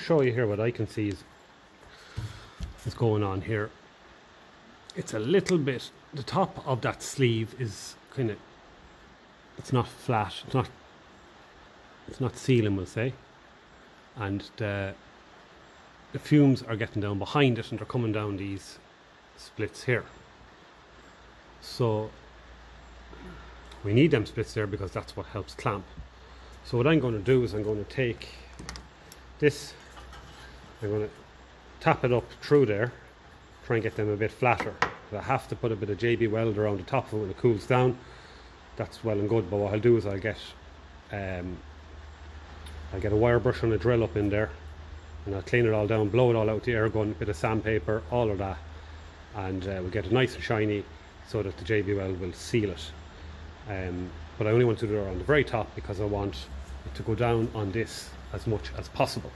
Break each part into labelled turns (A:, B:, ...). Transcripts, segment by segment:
A: show you here what I can see is going on here. It's a little bit, the top of that sleeve is kind of, it's not flat, it's not sealing, we'll say, and the fumes are getting down behind it and they're coming down these splits here. So we need them splits there because that's what helps clamp. So what I'm going to do is I'm going to take this, I'm going to tap it up through there, try and get them a bit flatter. I have to put a bit of JB weld around the top of it when it cools down. That's well and good, but what I'll do is I'll get a wire brush and a drill up in there, and I'll clean it all down, blow it all out with the air gun, bit of sandpaper, all of that, and we'll get it nice and shiny so that the JB weld will seal it. But I only want to do it on the very top because I want it to go down on this as much as possible.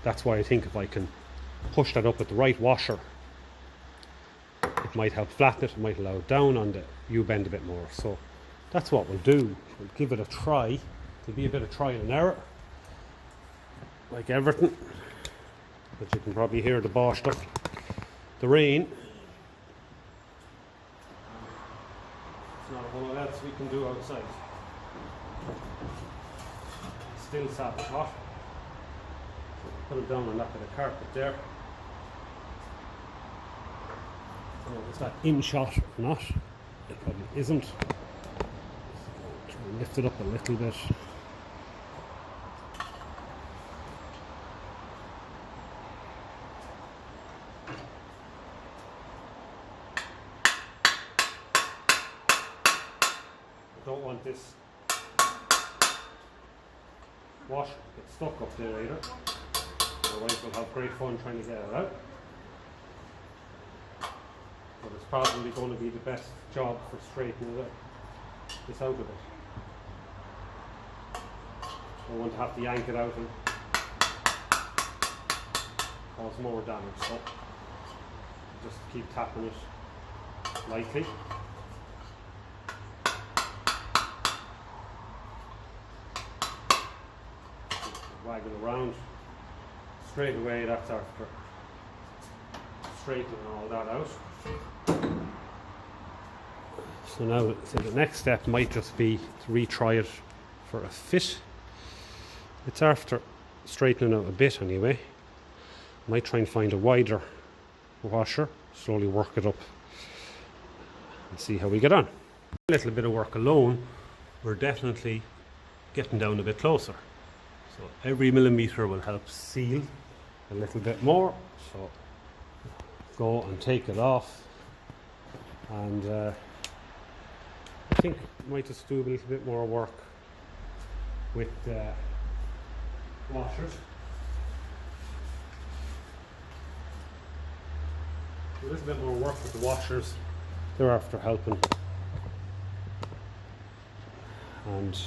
A: That's why I think if I can push that up with the right washer, it might help flatten it, it might allow it down on the U-bend a bit more. So that's what we'll do. We'll give it a try. It'll be a bit of trial and error, like everything. But you can probably hear the Bosch stuff. The rain. There's not a whole lot else we can do outside. It's still savage hot. Put it down on that bit of carpet there. I don't know if it's that in shot or not. It probably isn't. Try and lift it up a little bit. I don't want this wash to get stuck up there either. Otherwise we'll have great fun trying to get it out. But it's probably going to be the best job for straightening this out of it. I don't want to have to yank it out and cause more damage, so just keep tapping it lightly. Wag it around. Straight away, that's after straightening all that out. So now the next step might just be to retry it for a fit. It's after straightening out a bit anyway. Might try and find a wider washer, slowly work it up and see how we get on. A little bit of work alone, we're definitely getting down a bit closer. So every millimetre will help seal a little bit more. So go and take it off, and I think I might just do a little bit more work with the washers. A little bit more work with the washers. They're after helping. And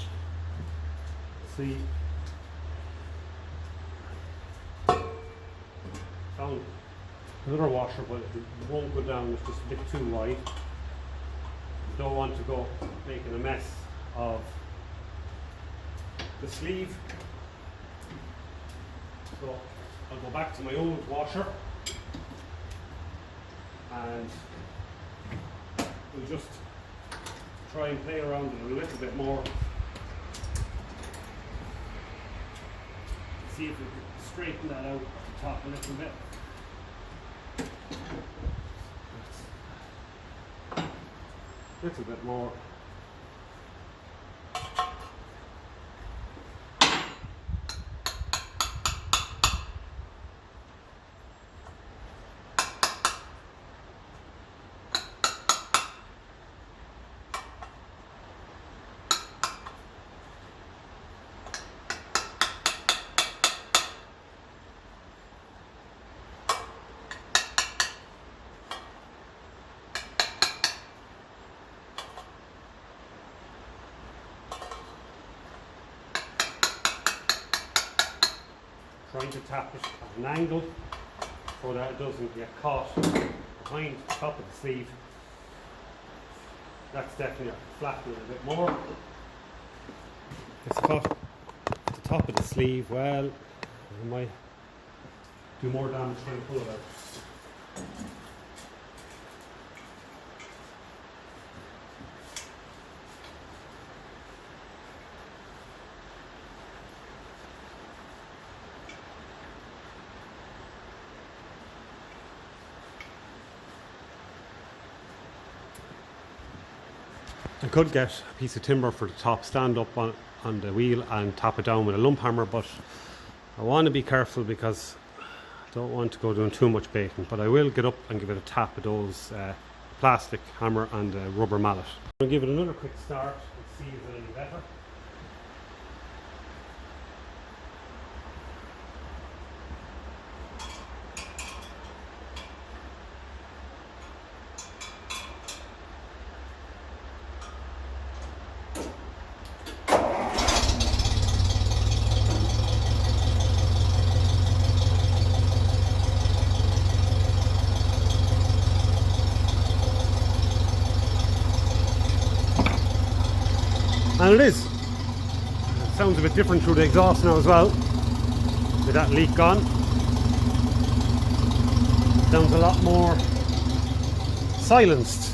A: see, found another washer, but it won't go down, it's just a bit too wide. Don't want to go making a mess of the sleeve. So I'll go back to my old washer and we'll just try and play around with it a little bit more. See if we can straighten that out at the top a little bit. A little bit more. Trying to tap it at an angle so that it doesn't get caught behind the top of the sleeve. That's definitely flattening it a bit more. It's caught at the top of the sleeve. Well, I might do more damage trying to pull it out. I could get a piece of timber for the top, stand up on the wheel and tap it down with a lump hammer, but I want to be careful because I don't want to go doing too much baiting, but I will get up and give it a tap with those plastic hammer and a rubber mallet. I'm going to give it another quick start and see if it's any better. And it is. It sounds a bit different through the exhaust now as well, with that leak gone. Sounds a lot more silenced.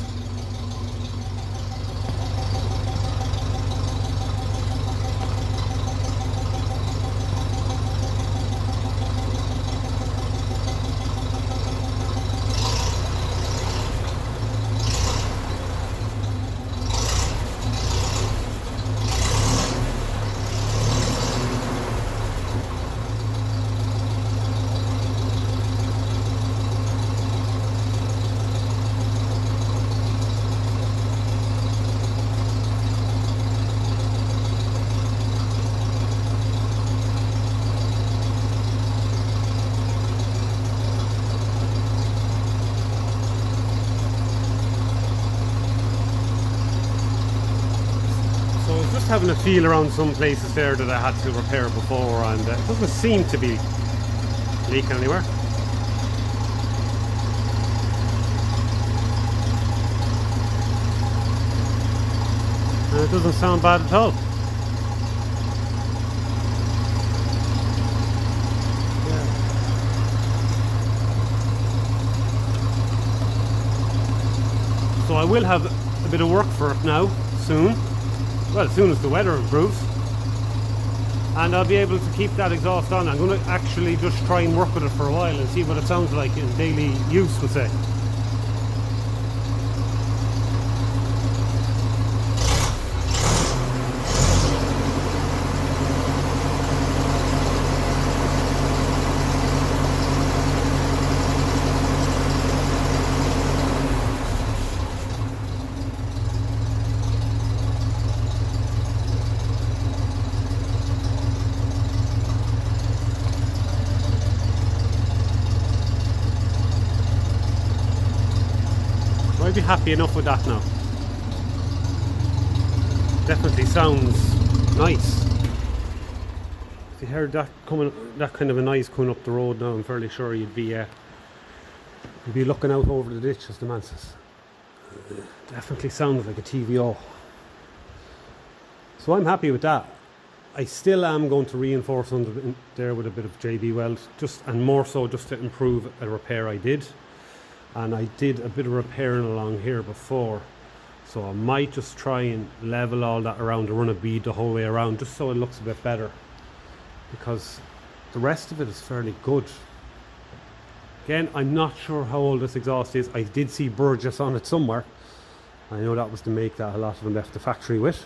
A: Having a feel around some places there that I had to repair before, and it doesn't seem to be leaking anywhere. And it doesn't sound bad at all. So I will have a bit of work for it now, soon. Well, as soon as the weather improves, and I'll be able to keep that exhaust on. I'm going to actually just try and work with it for a while and see what it sounds like in daily use, we'll say. I'd be happy enough with that now. Definitely sounds nice. If you heard that coming, that kind of a noise coming up the road now, I'm fairly sure you'd be looking out over the ditch, as the man says. Definitely sounds like a TVO. So I'm happy with that. I still am going to reinforce under there with a bit of JB weld, and more so just to improve a repair I did. And I did a bit of repairing along here before, so I might just try and level all that around and run a bead the whole way around, just so it looks a bit better, because the rest of it is fairly good. Again, I'm not sure how old this exhaust is. I did see Burgess on it somewhere. I know that was the make that a lot of them left the factory with,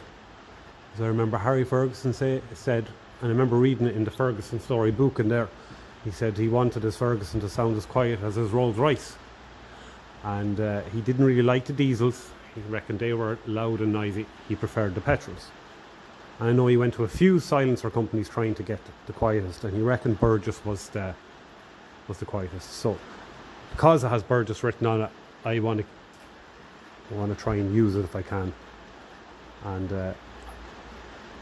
A: as I remember Harry Ferguson said, and I remember reading it in the Ferguson story book in there. He said he wanted his Ferguson to sound as quiet as his Rolls Royce. And he didn't really like the diesels. He reckoned they were loud and noisy. He preferred the petrols. And I know he went to a few silencer companies trying to get the quietest, and he reckoned Burgess was the quietest. So because it has Burgess written on it, I want to try and use it if I can. And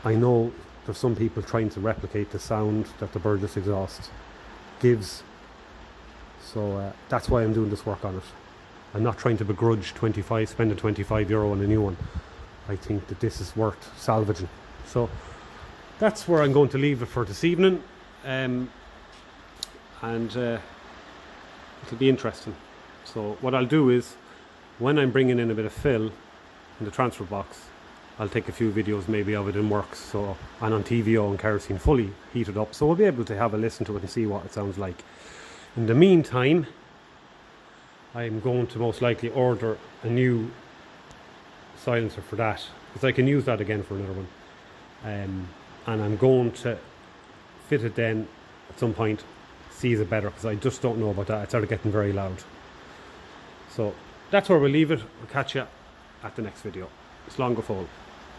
A: I know there's some people trying to replicate the sound that the Burgess exhaust gives. So that's why I'm doing this work on it. I'm not trying to begrudge spending €25 on a new one. I think that this is worth salvaging. So that's where I'm going to leave it for this evening. and it'll be interesting. So what I'll do is, when I'm bringing in a bit of fill in the transfer box, I'll take a few videos maybe of it in works, so, and on TVO and kerosene fully heated up, so we'll be able to have a listen to it and see what it sounds like. In the meantime, I'm going to most likely order a new silencer for that, because I can use that again for another one. And I'm going to fit it then at some point, see is it better, because I just don't know about that. It started getting very loud. So that's where we'll leave it. We'll catch you at the next video. It's long go full.